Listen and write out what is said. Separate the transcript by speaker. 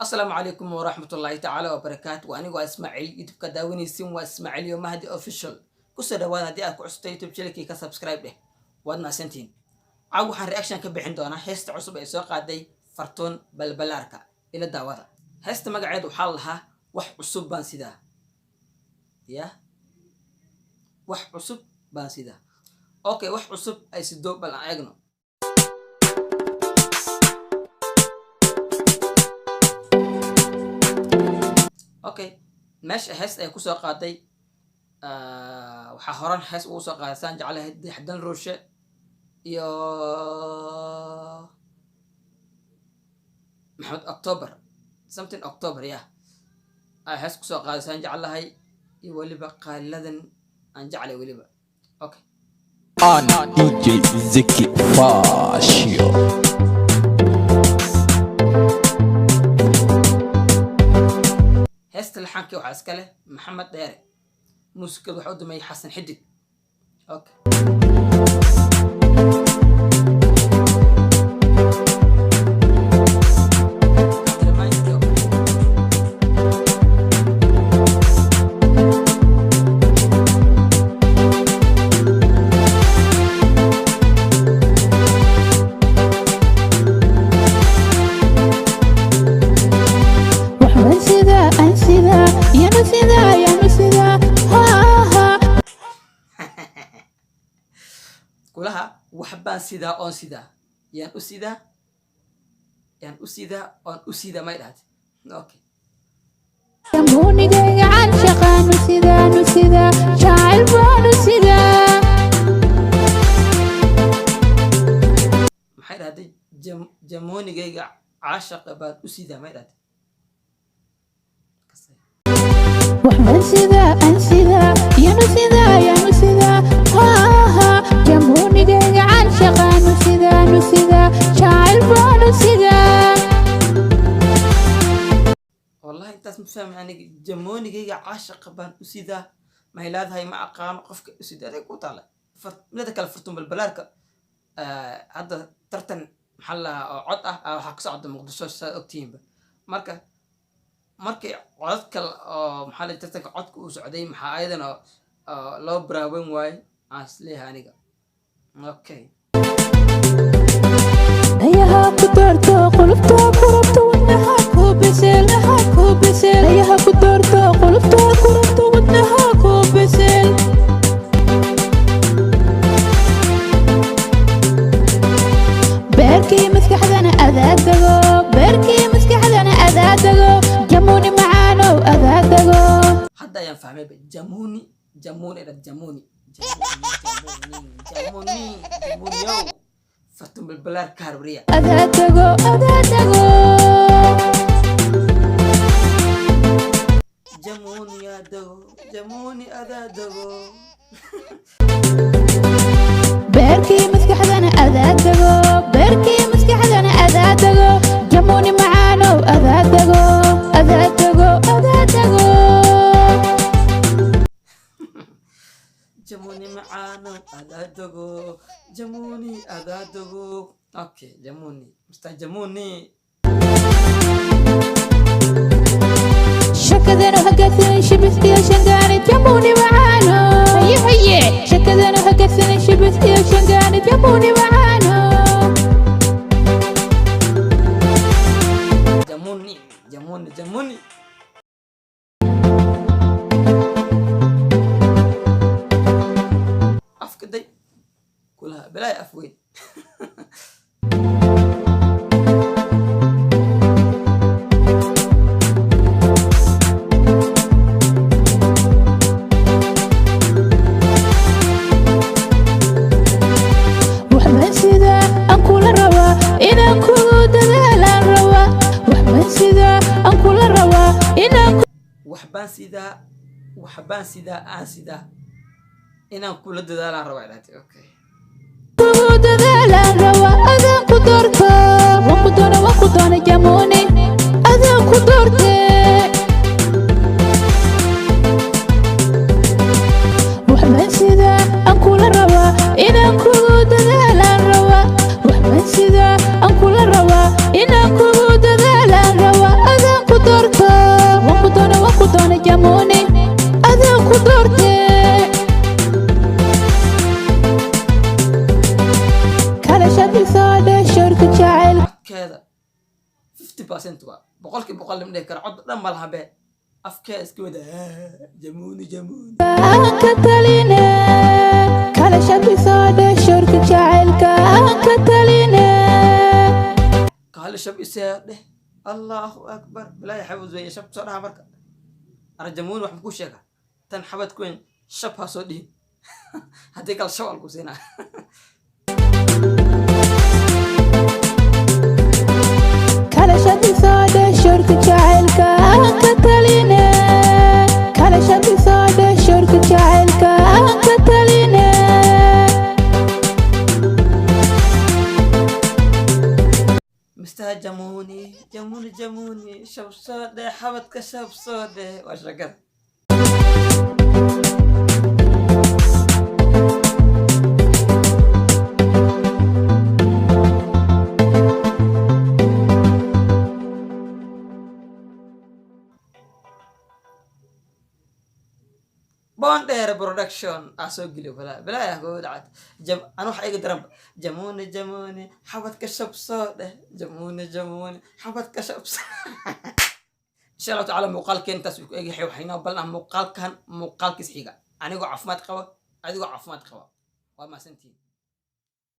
Speaker 1: السلام عليكم ورحمة الله تعالى وبركاته وأنا وإسماعيل يوتيوب كداوني سين وإسماعيل يوم مهدي أوفيشال كسر وانا دي أكو عصتي يوتيوب شلكي كسبسكرايب له وادنا سنتين عو حن رياكشن كبي عندنا هست عصب إسواق عدي فرتون بلبلاركا إلى الدعوة هست مقعد وحالها وح عصب بانسيدا يا وح عصب بانسيدا أوكي وح عصب أي سدوق بالعجنو اوكي ماشي هس ay ku soo qaaday waxa horan hees ugu soo qaadaysan jecelahay xadan rooshe iyo maxamed october something october yeah hees ku soo qaadaysan jecelahay iyo waliba qaaladan aan jeclay waliba okay
Speaker 2: ana DJ Zeki Fashio
Speaker 1: هست الحنكي وحاسكله محمد ديري موسيقى وحود ما يحسن حدك اوكي كلها وحبان سيدا اون سيدا يان اسيدا اون اسيدا ما يدهت اوكي
Speaker 3: يموني جاي عن شقا نسيدا شاعر نسيدا
Speaker 1: محير هذا جموني جاي عاشق بان اسيدا ما يدهت
Speaker 3: وحبان سيدا يا نسيدا يموني جاي عن شقا نسيدا شاعر نسيدا
Speaker 1: والله انت مفهم يعني جموني جاي عاشق بان اسيدا ما هي لاد هاي مع قام قفك اسيدا هذا كو طالع لا كلا فرتون بالبلاركا هذا ترتن محل عطه waxa ka socda muqdisho ogtiin marka markii codka maxaa la tartanka codka uu socday maxaa ayadana loo braawen waay asliha aniga okay
Speaker 3: ayaha ku doorto qulubta qurubta wadnaha ku bisel ayaha ku doorto qulubta qurubta wadnaha ku bisel beerkii maskaxdana adaadago jamuni macaano adaadago
Speaker 1: hadda ayaan fahmay jamuni yo fartun bilbalaar kaarwariya
Speaker 3: adaadago
Speaker 1: jamuni adaadago
Speaker 3: beerkii maskaxdana adaadago jamuni macaano adaadago
Speaker 1: jamuni macaano adaadago okay jamuni mr jamuni
Speaker 3: شكدنا وهكذا شبث يا شنقاني جموني معانا هيا شكدنا وهكذا شبث يا شنقاني جموني معانا
Speaker 1: jamuni afkaday كلها بلاي افوين وحبان سيدا إنا كل دلالة روعلاتي أوكي
Speaker 3: كل دلالة روا أذان قدرته وقدونا جموني أذان قدرته وحبان سيدا أنكل روا إنا كل دلالة روا وحبان سيدا أنكل روا إنا كل دلالة روا أذان
Speaker 1: 100% waa boqolkii boqol lama dhihi karo cod dhan ma laha be afkee iska wada jamuuni jamuuni
Speaker 3: ka taline kala shabisoodhe shorka jacaylka ka taline
Speaker 1: kahali shab isee dheh allahu akbar bilaahi xabad weeye shab soo dhaha marka ana jamuuni wax makuu sheega tan xabad ku weyn shab ha soo dhihin haddii kale shab alku siinaa
Speaker 3: kala shabisoodhe shorka jacaylka ka taline kala shabisoodhe shorka jacaylka ka taline
Speaker 1: mister jamuuni jamuuni jamuuni shab soo dheh xabadka shab soo dheh waa shakada بوندير برودكشن اسوقلي بلا يا هو دعت انا waxa iga daran jamuuni jamuuni xabad ka shabsoode jamuuni jamuuni xabad ka shabs insha Allah taala muuqaalkeen taas ku eegay waxayna balna muuqaalkan muuqaalkiis xiga anigoo caafimaad qaba adigoo caafimaad qaba waa ma santiin